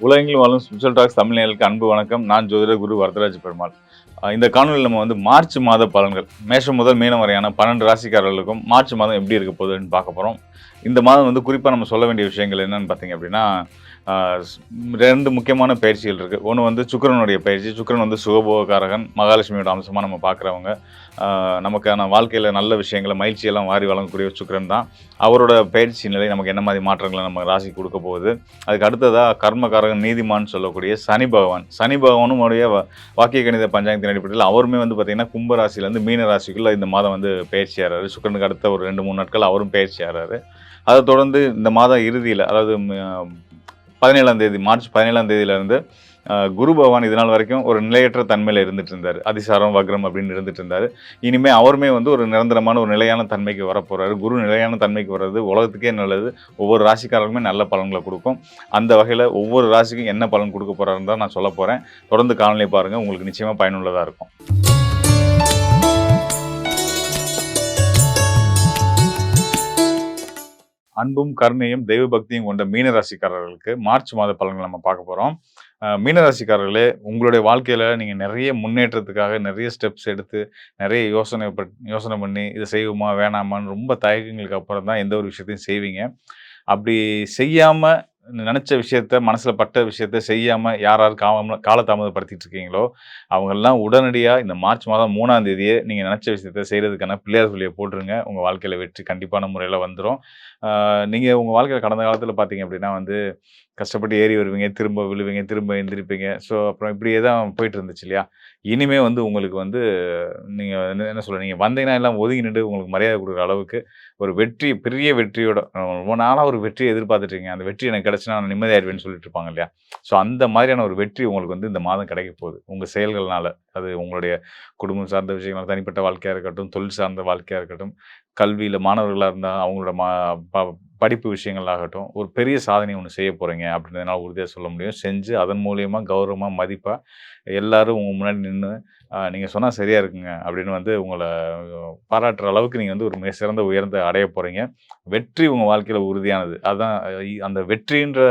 உலகெங்கிலும் வாழும் spiritual tax Tamil நேயர்களுக்கு அன்பு வணக்கம். நான் ஜோதிடர் குரு வரதராஜ பெருமாள். இந்த காணொலியில் நம்ம வந்து மார்ச் மாத பலன்கள், மேஷம் முதல் மீனம் வரையான 12 ராசிக்காரர்களுக்கும் மார்ச் மாதம் எப்படி இருக்க போகுதுன்னு பார்க்க போகிறோம். இந்த மாதம் வந்து குறிப்பாக நம்ம சொல்ல வேண்டிய விஷயங்கள் என்னன்னு பார்த்தீங்க அப்படின்னா, ரெண்டு முக்கியமான பயிற்சிகள் இருக்குது. ஒன்று வந்து சுக்கிரனுடைய பயிற்சி. சுக்கிரன் வந்து சுகபோகக்காரகன், மகாலட்சுமியோட அம்சமாக நம்ம பார்க்குறவங்க. நமக்கான வாழ்க்கையில் நல்ல விஷயங்களை மகிழ்ச்சியெல்லாம் வாரி வழங்கக்கூடிய சுக்கிரன் தான். அவரோட பயிற்சி நிலை நமக்கு என்ன மாதிரி மாற்றங்களை நம்ம ராசி கொடுக்க போகுது. அதுக்கு அடுத்ததாக கர்மகாரகன் நீதிமான் சொல்லக்கூடிய சனி பகவான். சனி பகவானும் உடைய வாக்கிய கணித பஞ்சாங்கத்தின் அடிப்படையில் அவருமே வந்து பார்த்திங்கன்னா கும்ப ராசிலேருந்து மீன ராசிக்குள்ளே இந்த மாதம் வந்து பயிற்சி ஆகிறாரு. சுக்கிரனுக்கு அடுத்த ஒரு 2-3 நாட்கள் அவரும் பயிற்சி ஆகிறாரு. அதை தொடர்ந்து இந்த மாதம் இறுதியில், அதாவது 17ஆம் தேதி, மார்ச் 17ஆம் தேதியிலேருந்து குரு பகவான் இது நாள் வரைக்கும் ஒரு நிலையற்ற தன்மையில் இருந்துட்டு இருந்தார். அதிசாரம் வக்ரம் அப்படின்னு இருந்துட்டு இருந்தார். இனிமேல் அவருமே வந்து ஒரு நிரந்தரமான ஒரு நிலையான தன்மைக்கு வரப்போகிறாரு. குரு நிலையான தன்மைக்கு வர்றது உலகத்துக்கே நல்லது. ஒவ்வொரு ராசிக்காரர்களுமே நல்ல பலன்களை கொடுக்கும். அந்த வகையில் ஒவ்வொரு ராசிக்கும் என்ன பலன் கொடுக்க போகிறாருன்னு தான் நான் சொல்ல போகிறேன். தொடர்ந்து காணொலி பாருங்கள், உங்களுக்கு நிச்சயமாக பயனுள்ளதாக இருக்கும். அன்பும் கருணையும் தெய்வ பக்தியும் கொண்ட மீனராசிக்காரர்களுக்கு மார்ச் மாத பலன்கள் நம்ம பார்க்க போகிறோம். மீனராசிக்காரர்களே, உங்களுடைய வாழ்க்கையில் நீங்கள் நிறைய முன்னேற்றத்துக்காக நிறைய ஸ்டெப்ஸ் எடுத்து நிறைய யோசனை பண்ணி இதை செய்வோமா வேணாமான்னு ரொம்ப தயக்கங்களுக்கு அப்புறம் தான் எந்த ஒரு விஷயத்தையும் செய்வீங்க. அப்படி செய்யாமல் நினச்ச விஷயத்த, மனசில் பட்ட விஷயத்த செய்யாமல் யார் காலதாமதப்படுத்திட்டு இருக்கீங்களோ அவங்கெல்லாம் உடனடியாக இந்த மார்ச் மாதம் 3ஆம் தேதியே நீங்கள் நினச்ச விஷயத்த செய்கிறதுக்கான பிள்ளையார் சொல்லியை போட்டுருங்க. உங்கள் வாழ்க்கையில் வெற்றி கண்டிப்பான முறையில் வந்துடும். நீங்கள் உங்கள் வாழ்க்கையில் கடந்த காலத்தில் பார்த்தீங்க அப்படின்னா வந்து கஷ்டப்பட்டு ஏறி வருவீங்க, திரும்ப விழுவீங்க, திரும்ப எந்திரிப்பீங்க. ஸோ அப்புறம் இப்படியே தான் போயிட்டு இருந்துச்சு இல்லையா? இனிமேல் வந்து உங்களுக்கு வந்து நீங்கள் என்ன சொல்ல, நீங்கள் வந்தீங்கன்னா எல்லாம் ஒதுங்கி நின்று உங்களுக்கு மரியாதை கொடுக்குற அளவுக்கு ஒரு வெற்றி, பெரிய வெற்றியோட ரொம்ப நாளாக ஒரு வெற்றியை எதிர்பார்த்துட்ருக்கீங்க. அந்த வெற்றி எனக்கு கிடச்சினா நான் நிம்மதியாயிருவேன்னு சொல்லிட்டு இருப்பாங்க இல்லையா? ஸோ அந்த மாதிரியான ஒரு வெற்றி உங்களுக்கு வந்து இந்த மாதம் கிடைக்க போகுது உங்கள் செயல்கள்னால. அது உங்களுடைய குடும்பம் சார்ந்த விஷயங்கள், தனிப்பட்ட வாழ்க்கையாக இருக்கட்டும், தொழில் சார்ந்த வாழ்க்கையாக இருக்கட்டும், கல்வியில் மாணவர்களாக இருந்தால் அவங்களோட படிப்பு விஷயங்களாகட்டும், ஒரு பெரிய சாதனை ஒன்று செய்ய போகிறீங்க அப்படின்றதுனால உறுதியாக சொல்ல முடியும். செஞ்சு அதன் மூலியமா கௌரவமாக, மதிப்பாக எல்லாரும் உங்கள் முன்னாடி நின்று நீங்கள் சொன்னால் சரியாக இருக்குங்க அப்படின்னு வந்து உங்களை பாராட்டுற அளவுக்கு நீங்கள் வந்து ஒரு மிக சிறந்த உயர்ந்த அடைய போகிறீங்க. வெற்றி உங்கள் வாழ்க்கையில் உறுதியானது. அதுதான் அந்த வெற்றின்ற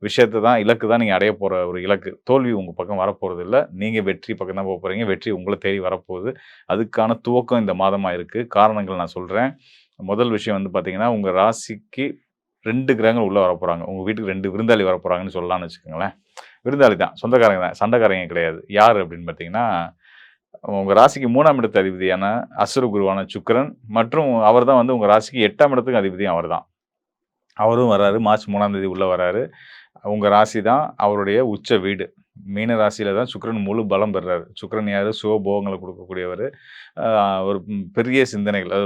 விஷயத்தை தான், இலக்கு தான் நீங்கள் அடைய போகிற ஒரு இலக்கு. தோல்வி உங்கள் பக்கம் வரப்போகிறது இல்லை. நீங்கள் வெற்றி பக்கம் தான் போக போகிறீங்க. வெற்றி உங்களை தேடி வரப்போகுது. அதுக்கான துவக்கம் இந்த மாதமாக இருக்குது. காரணங்கள் நான் சொல்கிறேன். முதல் விஷயம் வந்து பார்த்தீங்கன்னா, உங்கள் ராசிக்கு 2 கிரகங்கள் உள்ளே வரப்போகிறாங்க. உங்கள் வீட்டுக்கு 2 விருந்தாளி வரப்போகிறாங்கன்னு சொல்லலாம்னு வச்சுக்கோங்களேன். விருந்தாளி தான், சொந்தக்காரங்க தான், சண்டைக்காரங்க கிடையாது. யார் அப்படின்னு பார்த்தீங்கன்னா, உங்கள் ராசிக்கு 3ஆம் இடத்து அதிபதியான அசுர குருவான சுக்கிரன், மற்றும் அவர் தான் வந்து உங்கள் ராசிக்கு 8ஆம் இடத்துக்கு அதிபதியும் அவர் தான். அவரும் வராரு. மார்ச் 3ஆம் தேதி உள்ளே வராரு. உங்கள் ராசி தான் அவருடைய உச்ச வீடு. மீன ராசியில் தான் சுக்கிரன் முழு பலம் பெறுறாரு. சுக்கிரன் யார்? சுகபோகங்களை கொடுக்கக்கூடியவர். ஒரு பெரிய சிந்தனைகள், அது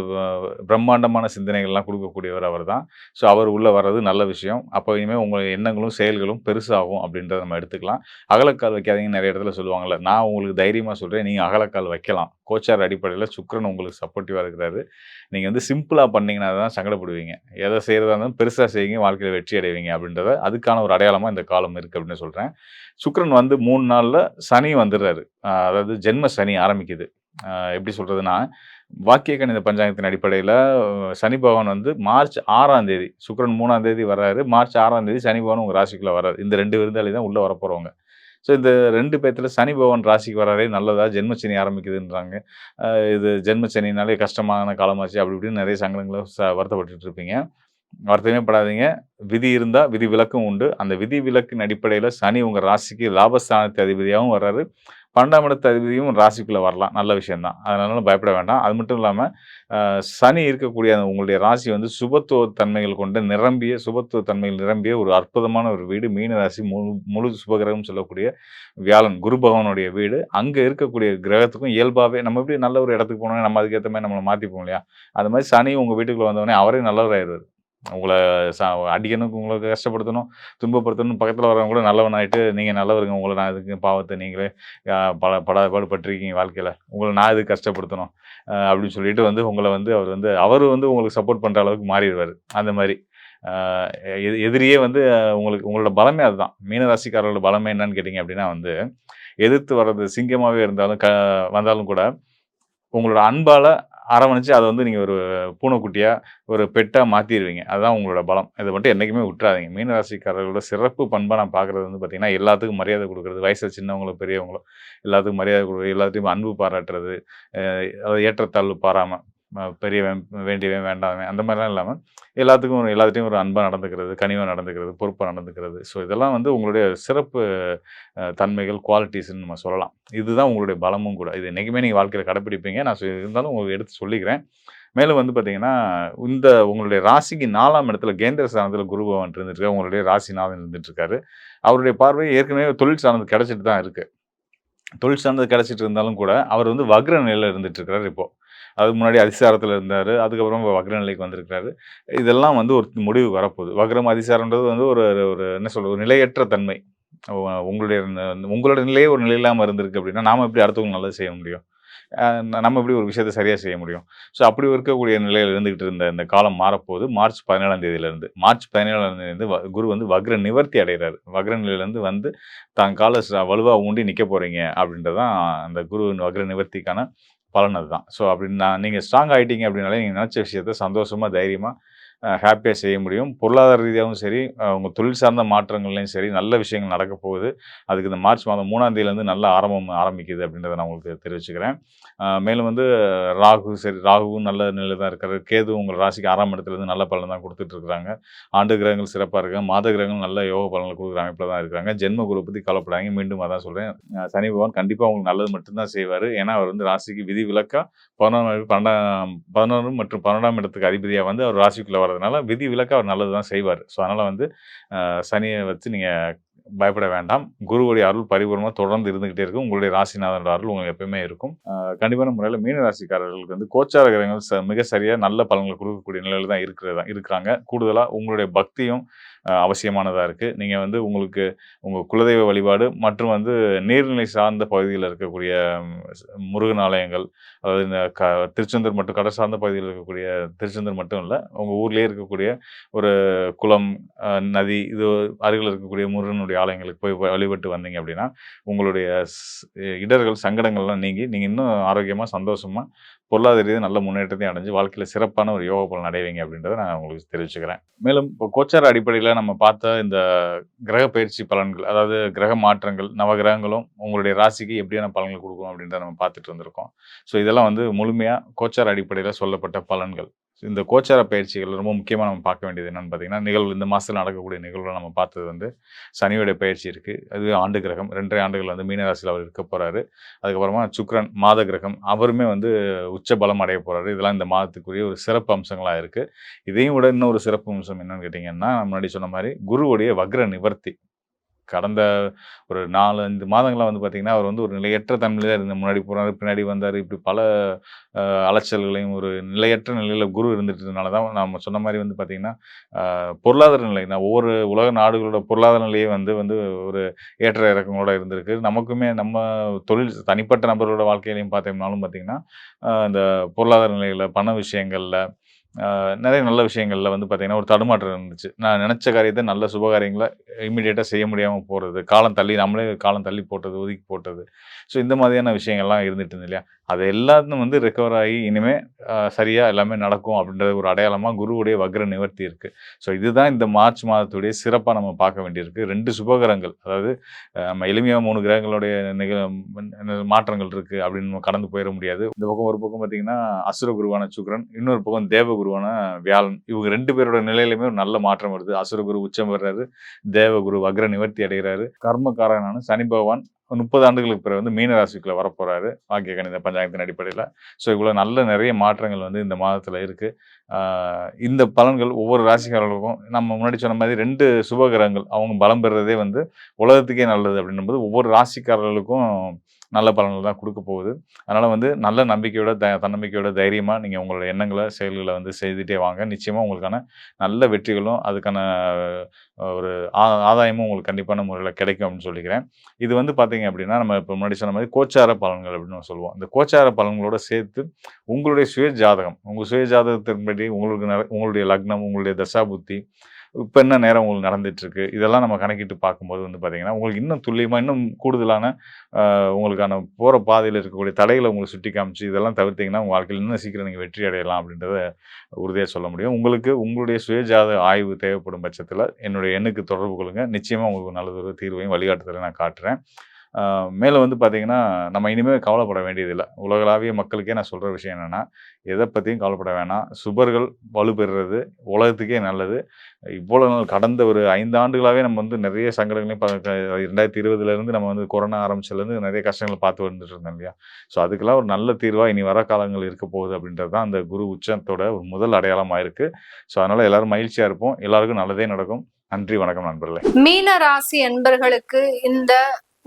பிரம்மாண்டமான சிந்தனைகள்லாம் கொடுக்கக்கூடியவர் அவர் தான். ஸோ அவர் உள்ளே வர்றது நல்ல விஷயம். அப்போ இனிமேல் உங்கள் எண்ணங்களும் செயல்களும் பெருசாகும் அப்படின்றத நம்ம எடுத்துக்கலாம். அகலக்கால் வைக்காதீங்கன்னு நிறைய இடத்துல சொல்லுவாங்கள்ல. நான் உங்களுக்கு தைரியமாக சொல்கிறேன், நீங்கள் அகலக்கால் வைக்கலாம். கோச்சார் அடிப்படையில் சுக்கிரன் உங்களுக்கு சப்போர்ட்டிவாக இருக்கிறாரு. நீங்கள் வந்து சிம்பிளாக பண்ணிங்கன்னா தான் சங்கடப்படுவீங்க. எதை செய்கிறதா இருந்தாலும் பெருசாக செய்யுங்க, வாழ்க்கையில் வெற்றி அடைவீங்க அப்படின்றத அதுக்கான ஒரு அடையாளமாக இந்த காலம் இருக்குது அப்படின்னு சொல்கிறேன். சுக்கிரன் வந்து 3 நாளில் சனி வந்துடுறாரு. அதாவது ஜென்ம சனி ஆரம்பிக்குது. எப்படி சொல்கிறதுனா, வாக்கிய கணித பஞ்சாங்கத்தின் அடிப்படையில் சனி பகவான் வந்து மார்ச் 6ஆம் தேதி, சுக்கிரன் 3ஆம் தேதி வர்றாரு. மார்ச் 6ஆம் தேதி சனி பகவான் உங்கள் ராசிக்குள்ளே வர்றாரு. இந்த 2 விருந்தாளி தான் உள்ளே வரப்போகிறவங்க. ஸோ இந்த 2 பேத்துல சனி பகவான் ராசிக்கு வர்றாரே நல்லதா? ஜென்மச்சனி ஆரம்பிக்குதுன்றாங்க. இது ஜென்மச்சனினாலே கஷ்டமான காலமாச்சு அப்படி இப்படின்னு நிறைய சங்கடங்கள வருத்தப்பட்டுட்டு இருப்பீங்க. வருத்தமே படாதீங்க. விதி இருந்தா விதி விலக்கும் உண்டு. அந்த விதி விலக்கின் அடிப்படையில சனி உங்க ராசிக்கு லாபஸ்தானத்து அதிபதியாகவும் வர்றாரு. 12ஆம் இடத்து அதிபதியும் ராசிக்குள்ள வரலாம். நல்ல விஷயம் தான். அதனால பயப்பட வேண்டாம். அது மட்டும் இல்லாம சனி இருக்கக்கூடிய அந்த உங்களுடைய ராசி வந்து சுபத்துவ தன்மைகள் கொண்ட சுபத்துவ தன்மைகள் நிரம்பிய ஒரு அற்புதமான ஒரு வீடு. மீன ராசி முழு சுபகிரகம் சொல்லக்கூடிய வியாழன், குரு பகவானுடைய வீடு. அங்க இருக்கக்கூடிய கிரகத்துக்கும் இயல்பாவே நம்ம எப்படி நல்ல ஒரு இடத்துக்கு போனோம்னா நம்ம அதுக்கேத்த மாரி நம்மள மாத்திப்போம் இல்லையா? அது மாரி சனி உங்க வீட்டுக்குள்ள வந்தவுடனே அவரே நல்லவராயிருவாரு. உங்கள அடிக்கணும், உங்கள கஷ்டப்படுத்தணும், துன்பப்படுத்தணும், பக்கத்துல வரவங்க கூட நல்லவனாயிட்டு, நீங்க நல்லவருங்க, உங்கள நான் எதுக்கு பாவத்த நீங்களே படாதபாடு பட்டுருக்கீங்க வாழ்க்கையில. உங்கள நான் எதுக்கு கஷ்டப்படுத்தணும்? அப்படின்னு சொல்லிட்டு வந்து உங்கள வந்து அவரு வந்து உங்களுக்கு சப்போர்ட் பண்ற அளவுக்கு மாறிருவாரு. அந்த மாரி. எதிரியே வந்து உங்களோட பலமே அதுதான். மீன ராசிக்காரர்களோட பலமே என்னன்னு கேட்டீங்க அப்படின்னா வந்து, எதிர்த்து வர்றது சிங்கமாவே இருந்தாலும் வந்தாலும் கூட, உங்களோட அன்பால அரவணைச்சு அத வந்து நீங்க ஒரு பூனைக்குட்டியா, ஒரு பெட்டா மாத்திருவீங்க. அதுதான் உங்களோட பலம். இத மட்டும் என்னைக்குமே விட்றாதீங்க. மீன ராசிக்காரர்களோட சிறப்பு பண்பா நான் பார்க்குறது வந்து பார்த்தீங்கன்னா, எல்லாத்துக்கும் மரியாதை குடுக்குறது. வயசுல சின்னவங்களோ, பெரியவங்களோ எல்லாத்துக்கும் மரியாதை குடுக்குறது, எல்லாத்தையும் அன்பு பாராட்டுறது, அதாவது ஏற்றத்தாழ்வு பாராம, பெரியவன், வேண்டியவன், வேண்டாதவன் அந்த மாரிலாம் இல்லாம, எல்லாத்துட்டயும் ஒரு அன்பா நடந்துக்கிறது, கனிவா நடந்துக்கிறது, பொறுப்பா நடந்துக்கிறது. ஸோ இதெல்லாம் வந்து உங்களுடைய சிறப்பு தன்மைகள், குவாலிட்டீஸ்ன்னு நம்ம சொல்லலாம். இதுதான் உங்களுடைய பலமும் கூட. இது என்னைக்குமே நீங்க வாழ்க்கையில கடைப்பிடிப்பீங்க. நான் இருந்தாலும் உங்களுக்கு எடுத்து சொல்லிக்கிறேன். மேலும் வந்து பார்த்தீங்கன்னா, இந்த உங்களுடைய ராசிக்கு 4ஆம் இடத்துல கேந்திர ஸ்தானத்துல குரு பகவான் இருந்துட்டு உங்களுடைய ராசிநாதன் இருந்துட்டு இருக்காரு. அவருடைய பார்வை ஏற்கனவே தொழில் சார்ந்தது கிடைச்சிட்டு தான் இருக்கு. தொழில் சார்ந்தது கிடைச்சிட்டு இருந்தாலும் கூட, அவர் வந்து வக்ர நிலையில இருந்துட்டு இருக்கிறாரு இப்போ. அதுக்கு முன்னாடி அதிசாரத்துல இருந்தாரு. அதுக்கப்புறம் வக்ர நிலைக்கு வந்திருக்கிறாரு. இதெல்லாம் வந்து ஒரு முடிவுக்கு வரப்போகுது. வக்ரம், அதிசாரம்ன்றது வந்து ஒரு ஒரு என்ன சொல்றது? ஒரு நிலையற்ற தன்மை. உ உங்களுடைய உங்களோட நிலையே ஒரு நிலை இல்லாம இருந்திருக்கு அப்படின்னா, நாம எப்படி அடுத்தவங்களுக்கு நல்லது செய்ய முடியும்? அ நம்ம எப்படி ஒரு விஷயத்த சரியா செய்ய முடியும்? ஸோ அப்படி இருக்கக்கூடிய நிலையில இருந்துகிட்டு இருந்த இந்த காலம் மாறப்போகுது. மார்ச் 17ஆம் தேதியிலிருந்து. மார்ச் 17ஆம் தேதியிலிருந்து குரு வந்து வக்ர நிவர்த்தி அடைகிறாரு. வக்ர நிலையிலிருந்து வந்து தான் கால வலுவா ஊண்டி நிக்க போறீங்க அப்படின்றது தான் அந்த குரு வக்ர நிவர்த்திக்கான பலன் அதுதான். ஸோ அப்படி நீங்க ஸ்ட்ராங் ஆயிட்டீங்க அப்படின்னாலே, நீங்க நினைச்ச விஷயத்த சந்தோஷமா, தைரியமா, ஹேப்பியா செய்ய முடியும். பொருளாதார ரீதியாவும் சரி, உங்க தொழில் சார்ந்த மாற்றங்கள்லயும் சரி, நல்ல விஷயங்கள் நடக்கப் போகுது. அதுக்கு இந்த மார்ச் மாதம் 3ஆம் தேதியிலேருந்து நல்ல ஆரம்பிக்குது அப்படின்றத நான் உங்களுக்கு தெரிவிச்சுக்கிறேன். மேலும் வந்து ராகுவும் நல்ல நிலையில தான் இருக்காரு. கேது உங்க ராசிக்கு 6ஆம் இடத்துலேருந்து நல்ல பலன் தான் குடுத்துட்டு இருக்காங்க. ஆண்டு கிரகங்கள் சிறப்பா இருக்காங்க. மாத கிரகங்கள் நல்ல யோக பலன்கள் குடுக்குற அமைப்புல தான் இருக்காங்க. ஜென்ம குருவ பத்தி கவலைப்படாதீங்க. மீண்டும் அதான் சொல்றேன். சனி பகவான் கண்டிப்பா உங்களுக்கு நல்லது மட்டும் தான் செய்வாரு. ஏன்னா, அவர் வந்து ராசிக்கு விதிவிலக்கா 11 மற்றும் 12ஆம் இடத்துக்கு அதிபதியா வந்து அவர் ராசிக்குள்ள வர்றதுனால, விதிவிலக்கா அவர் நல்லது தான் செய்வாரு. ஸோ அதனால வந்து சனிய வச்சு நீங்க பயப்பட வேண்டாம். குருவுடைய அருள் பரிபூரணமா தொடர்ந்து இருந்துகிட்டே இருக்கும். உங்களுடைய ராசிநாதனோட அருள் உங்களுக்கு எப்பவுமே இருக்கும். கண்டிப்பான முறையில மீன ராசிக்காரர்களுக்கு வந்து கோச்சார கிரகங்கள் மிக சரியா நல்ல பலன்கள குடுக்கக்கூடிய நிலையில தான் இருக்கிறாங்க. கூடுதலா உங்களுடைய பக்தியும் அவசியமானதா இருக்கு. நீங்க வந்து உங்களுக்கு உங்க குலதெய்வ வழிபாடு மற்றும் வந்து நீர்நிலை சார்ந்த பகுதியில இருக்கக்கூடிய முருகன் ஆலயங்கள், அதாவது இந்த திருச்செந்தூர் மட்டும் கடல் சார்ந்த பகுதியில இருக்கக்கூடிய திருச்செந்தூர் மட்டும் இல்ல, உங்க ஊர்லயே இருக்கக்கூடிய ஒரு குளம், நதி இது அருகில இருக்கக்கூடிய முருகனுடைய ஆலயங்களுக்கு போய் வழிபட்டு வந்தீங்க அப்படின்னா, உங்களுடைய இடர்கள், சங்கடங்கள்லாம் நீங்கி, நீங்க இன்னும் ஆரோக்கியமா, சந்தோஷமா, பொருளாதார ரீதியா நல்ல முன்னேற்றத்தையும் அடைஞ்சு, வாழ்க்கையில சிறப்பான ஒரு யோக பலன் அடைவீங்க அப்படின்றத நான் உங்களுக்கு தெரிவிச்சுக்கிறேன். மேலும் இப்போ கோச்சார அடிப்படையில நம்ம பார்த்த இந்த கிரக பயிற்சி பலன்கள், அதாவது கிரக மாற்றங்கள், நவகிரகங்களும் உங்களுடைய ராசிக்கு எப்படியான பலன்கள் குடுக்கும் அப்படின்றத நம்ம பார்த்துட்டு இருந்திருக்கோம். ஸோ இதெல்லாம் வந்து முழுமையா கோச்சார அடிப்படையில சொல்லப்பட்ட பலன்கள். இந்த கோச்சார பயிற்சிகள் ரொம்ப முக்கியமா நம்ம பார்க்க வேண்டியது என்னன்னு பார்த்தீங்கன்னா, இந்த மாசத்துல நடக்கக்கூடிய நிகழ்வுல நம்ம பார்த்தது வந்து சனியுடைய பயிற்சி இருக்கு. அது ஆண்டு கிரகம் 2 1/2 ஆண்டுகள் வந்து மீன ராசியில அவர் இருக்க போறாரு. அதுக்கப்புறமா சுக்கிரன் மாத கிரகம். அவருமே வந்து உச்ச பலம் அடைய போறாரு. இதெல்லாம் இந்த மாதத்துக்குரிய ஒரு சிறப்பு அம்சங்களா இருக்கு. இதையும் விட இன்னொரு சிறப்பு அம்சம் என்னன்னு கேட்டீங்கன்னா, நான் முன்னாடி சொன்ன மாரி குருவுடைய வக்ர நிவர்த்தி. கடந்த ஒரு 4, 5 மாதங்களா வந்து பார்த்தீங்கன்னா, அவர் வந்து ஒரு நிலையற்ற தன்மையில தான் முன்னாடி போனாரு, பின்னாடி வந்தாரு. இப்படி பல அலைச்சல்களையும் ஒரு நிலையற்ற நிலையில குரு இருந்துட்டதுனால தான் நாம சொன்ன மாரி வந்து பார்த்தீங்கன்னா, பொருளாதார நிலை ஒவ்வொரு உலக நாடுகளோட பொருளாதார நிலையே வந்து வந்து ஒரு ஏற்ற இறக்கங்களோட இருந்திருக்கு. நமக்குமே நம்ம தனிப்பட்ட நபரோட வாழ்க்கையிலயும் பார்த்தோம்னாலும் பார்த்தீங்கன்னா, இந்த பொருளாதார நிலையில, பண விஷயங்கள்ல நெறைய நல்ல விஷயங்கள்ல வந்து பார்த்தீங்கன்னா, ஒரு தடுமாற்றம் இருந்துச்சு. நான் நெனச்ச காரியத்த நல்ல சுப காரியங்கள இம்மீடியட்டா செய்ய முடியாம போறது. நம்மளே காலம் தள்ளி போட்டது, ஒதுக்கி போட்டது. ஸோ இந்த மாதிரியான விஷயங்கள்லாம் இருந்துட்டு இருந்தது இல்லையா? அது எல்லாத்தும் வந்து ரெக்கவர் ஆகி இனிமே சரியா எல்லாமே நடக்கும் அப்படின்ற ஒரு அடையாளமா குருவுடைய வக்ர நிவர்த்தி இருக்கு. ஸோ இதுதான் இந்த மார்ச் மாதத்துடைய சிறப்பா நம்ம பார்க்க வேண்டியிருக்கு. 2 சுபகிரகங்கள். அதாவது நம்ம எளிமையா 3 கிரகங்களுடைய மாற்றங்கள் இருக்கு அப்படின்னு நம்ம கடந்து போயிற முடியாது. இந்த பக்கம் ஒரு பக்கம் பார்த்தீங்கன்னா, அசுர குருவான சுக்கிரன், இன்னொரு பக்கம் தேவ குருவான வியாழன். இவங்க 2 பேரோட நிலையிலுமே ஒரு நல்ல மாற்றம் வருது. அசுர குரு உச்சம் பெறுறாரு. தேவகுரு வக்ர நிவர்த்தி அடைகிறாரு. கர்மகாரகனான சனி பகவான் 30 ஆண்டுகளுக்கு பிறகு வந்து மீன ராசிக்குள்ள வரப்போறாரு. வாக்கிய கணித பஞ்சாங்கத்தின் அடிப்படையில. ஸோ இவ்வளோ நிறைய மாற்றங்கள் வந்து இந்த மாதத்துல இருக்கு. இந்த பலன்கள் ஒவ்வொரு ராசிக்காரர்களுக்கும் நம்ம முன்னாடி சொன்ன மாதிரி 2 சுப கிரகங்கள் அவங்க பலம் பெறுறதே வந்து உலகத்துக்கே நல்லது அப்படின்னும்போது, ஒவ்வொரு ராசிக்காரர்களுக்கும் நல்ல பலன்கள் தான் குடுக்க போகுது. அதனால வந்து நல்ல நம்பிக்கையோட, தன்னம்பிக்கையோட தைரியமா நீங்க உங்களோட எண்ணங்கள, செயல்கள வந்து செய்துட்டே வாங்க. நிச்சயமா உங்களுக்கான நல்ல வெற்றிகளும், அதுக்கான ஒரு ஆதாயமும் உங்களுக்கு கண்டிப்பான முறையில கிடைக்கும் அப்படின்னு சொல்லிக்கிறேன். இது வந்து பார்த்தீங்க அப்படின்னா, நம்ம இப்ப முன்னாடி சொன்ன மாரி கோச்சார பலன்கள் அப்படின்னு சொல்லுவோம். இந்த கோச்சார பலன்களோட சேர்த்து உங்களுடைய சுய ஜாதகம், உங்க சுய ஜாதகத்தின்படி உங்களுக்கு உங்களுடைய லக்னம், உங்களுடைய தசாபுத்தி, இப்ப என்ன நேரம் உங்களுக்கு நடந்துட்டு இருக்கு? இதெல்லாம் நம்ம கணக்கிட்டு பார்க்கும்போது வந்து பார்த்தீங்கன்னா, உங்களுக்கு இன்னும் துல்லியமா, இன்னும் கூடுதலான உங்களுக்கான போற பாதையில இருக்கக்கூடிய தடைகள உங்களுக்கு சுட்டி காமிச்சு, இதெல்லாம் தவிர்த்தீங்கன்னா, உங்க வாழ்க்கையில இன்னும் சீக்கிரம் நீங்க வெற்றி அடையலாம் அப்படின்றத உறுதியா சொல்ல முடியும். உங்களுக்கு உங்களுடைய சுயஜாத ஆய்வு தேவைப்படும் பட்சத்தில, என்னுடைய எண்ணுக்கு தொடர்பு கொள்ளுங்க. நிச்சயமா உங்களுக்கு நல்லதொரு தீர்வையும், வழிகாட்டுதலையும் நான் காட்டுறேன். மேல வந்து பார்த்தீங்கன்னா, நம்ம இனிமே கவலைப்பட வேண்டியதில்ல. உலகளாவிய மக்களுக்கே நான் சொல்ற விஷயம் என்னன்னா, எத பத்தியும் கவலைப்பட வேணாம். சுபர்கள் வலுப்பெறுறது உலகத்துக்கே நல்லது. இவ்வளோ நாள் கடந்த ஒரு 5 ஆண்டுகளாவே நம்ம வந்து நெறைய சங்கடங்களையும் 2020லேருந்து நம்ம வந்து கொரோனா ஆரம்பிச்சதுலேருந்து நெறைய கஷ்டங்கள பார்த்து வந்துட்டு இருந்தோம் இல்லையா? ஸோ அதுக்கெல்லாம் ஒரு நல்ல தீர்வா இனி வர காலங்கள் இருக்க போகுது அப்படின்றது தான் அந்த குரு உச்சத்தோட ஒரு முதல் அடையாளமா இருக்கு. ஸோ அதனால எல்லாரும் மகிழ்ச்சியா இருப்போம். எல்லாருக்கும் நல்லதே நடக்கும். நன்றி, வணக்கம் நண்பர்களே. மீன ராசி என்பர்களுக்கு இந்த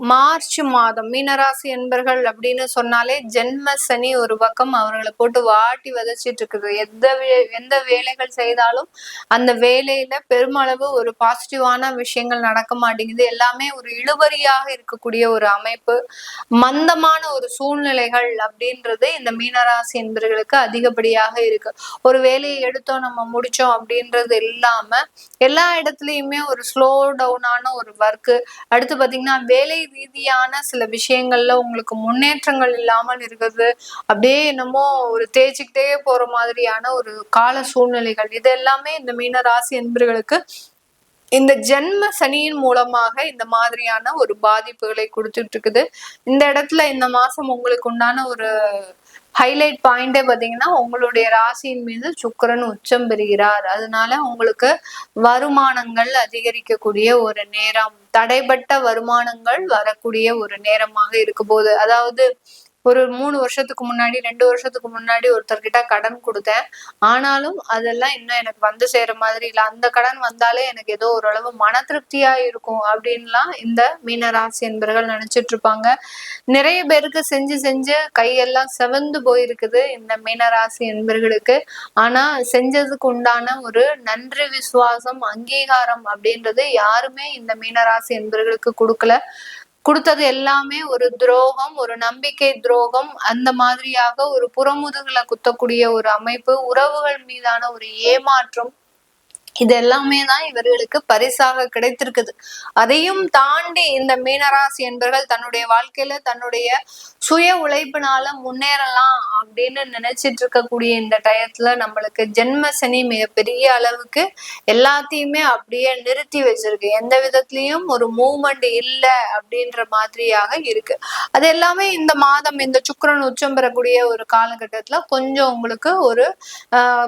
மார்ச் மாதம் மீனராசி என்பர்கள் அப்படின்னு சொன்னாலே ஜென்ம சனி ஒரு பக்கம் அவர்களை போட்டு வாட்டி வதச்சிட்டு இருக்குது. எந்த வேலைகள் செய்தாலும் அந்த வேலையில பெருமளவு ஒரு பாசிட்டிவான விஷயங்கள் நடக்க மாட்டேங்குது. எல்லாமே ஒரு இழுபறியாக இருக்கக்கூடிய ஒரு அமைப்பு, மந்தமான ஒரு சூழ்நிலைகள் அப்படின்றது இந்த மீனராசி என்பர்களுக்கு அதிகப்படியாக இருக்கு. ஒரு வேலையை எடுத்தோம் நம்ம முடிச்சோம் அப்படின்றது இல்லாம எல்லா இடத்துலயுமே ஒரு ஸ்லோ டவுனான ஒரு ஒர்க்கு. அடுத்து பாத்தீங்கன்னா வேலை ரீதியான சில விஷயங்கள்ல உங்களுக்கு முன்னேற்றங்கள் இல்லாமல் இருக்குது. அப்படியே என்னமோ ஒரு தேய்ச்சிக்கிட்டே போற மாதிரியான ஒரு கால சூழ்நிலைகள். இது எல்லாமே இந்த மீன ராசி என்பர்களுக்கு இந்த ஜென்ம சனியின் மூலமாக இந்த மாதிரியான ஒரு பாதிப்புகளை கொடுத்துட்டு இருக்குது. இந்த இடத்துல இந்த மாசம் உங்களுக்கு உண்டான ஒரு ஹைலைட் பாயிண்டே பாத்தீங்கன்னா உங்களுடைய ராசியின் மீது சுக்கிரன் உச்சம் பெறுகிறார். அதனால உங்களுக்கு வருமானங்கள் அதிகரிக்கக்கூடிய ஒரு நேரம், தடைப்பட்ட வருமானங்கள் வரக்கூடிய ஒரு நேரமாக இருக்க போகுது. அதாவது ஒரு 3 வருஷத்துக்கு முன்னாடி 2 வருஷத்துக்கு முன்னாடி ஒருத்தர்கிட்ட கடன் கொடுத்தேன். ஆனாலும் அதெல்லாம் இன்னும் எனக்கு வந்து சேர மாதிரி இல்ல. அந்த கடன் வந்தாலே எனக்கு ஏதோ ஓரளவு மன திருப்தியா இருக்கும் அப்படின்லாம் இந்த மீனராசி என்பர்கள் நினைச்சிட்டு இருப்பாங்க. நிறைய பேருக்கு செஞ்சு செஞ்சு கையெல்லாம் செவந்து போயிருக்குது இந்த மீனராசி என்பர்களுக்கு. ஆனா செஞ்சதுக்கு உண்டான ஒரு நன்றி, விசுவாசம், அங்கீகாரம் அப்படின்றது யாருமே இந்த மீனராசி என்பர்களுக்கு கொடுத்தது எல்லாமே ஒரு துரோகம், ஒரு நம்பிக்கை துரோகம். அந்த மாதிரியாக ஒரு புறமுதுகுல குத்தக்கூடிய ஒரு அமைப்பு, உறவுகள் மீதான ஒரு ஏமாற்றம், இது எல்லாமே தான் இவர்களுக்கு பரிசாக கிடைத்திருக்குது. அதையும் தாண்டி இந்த மீனராசி என்பர்கள் தன்னுடைய வாழ்க்கையில தன்னுடைய சுய உழைப்பினால முன்னேறலாம் அப்படின்னு நினைச்சிட்டு இருக்கக்கூடிய இந்த டயத்துல நம்மளுக்கு ஜென்ம சனி மிகப்பெரிய அளவுக்கு எல்லாத்தையுமே அப்படியே நிறுத்தி வச்சிருக்கு. எந்த விதத்திலயும் ஒரு மூவ்மெண்ட் இல்லை அப்படின்ற மாதிரியாக இருக்கு. அது எல்லாமே இந்த மாதம் இந்த சுக்கிரன் உச்சம் பெறக்கூடிய ஒரு காலகட்டத்துல கொஞ்சம் உங்களுக்கு ஒரு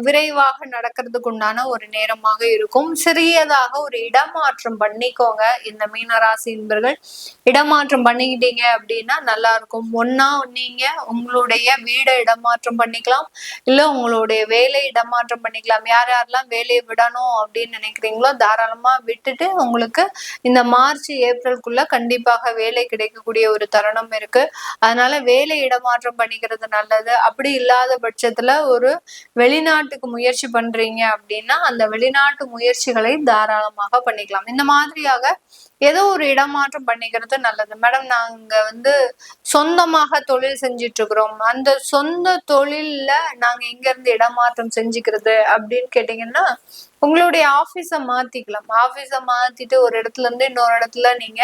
விரைவாக நடக்கிறதுக்கு உண்டான ஒரு நேரமாக இருக்கும். சிறியதாக ஒரு இடமாற்றம் பண்ணிக்கோங்க இந்த மீனராசி என்பர்கள். இடமாற்றம் பண்ணிக்கிட்டீங்க அப்படின்னா நல்லா இருக்கும். ஒன்னா நீங்க உங்களுடைய வீடை இடமாற்றம் பண்ணிக்கலாம், இல்ல உங்களுடைய வேலை இடமாற்றம் பண்ணிக்கலாம். யார் யாரெல்லாம் வேலையை விடணும் அப்படின்னு நினைக்கிறீங்களோ தாராளமா விட்டுட்டு உங்களுக்கு இந்த மார்ச் ஏப்ரலுக்குள்ள கண்டிப்பாக வேலை கிடைக்கக்கூடிய ஒரு தருணம் இருக்கு. அதனால வேலை இடமாற்றம் பண்ணிக்கிறது நல்லது. அப்படி இல்லாத பட்சத்துல ஒரு வெளிநாட்டுக்கு முயற்சி பண்றீங்க அப்படின்னா அந்த வெளிநாட்டு முயற்சிகளை தாராளமாக பண்ணிக்கலாம். இந்த மாதிரியாக ஏதோ ஒரு இடமாற்றம் பண்ணிக்கிறது நல்லது. மேடம் நாங்க வந்து சொந்தமாக தொழில் செஞ்சிட்டு இருக்கிறோம், அந்த சொந்த தொழில்ல நாங்க எங்க இருந்து இடமாற்றம் செஞ்சுக்கிறது அப்படின்னு கேட்டீங்கன்னா உங்களுடைய ஆபீஸ மாத்திக்கலாம். ஆபீஸ மாத்திட்டு ஒரு இடத்துல இருந்து இன்னொரு இடத்துல நீங்க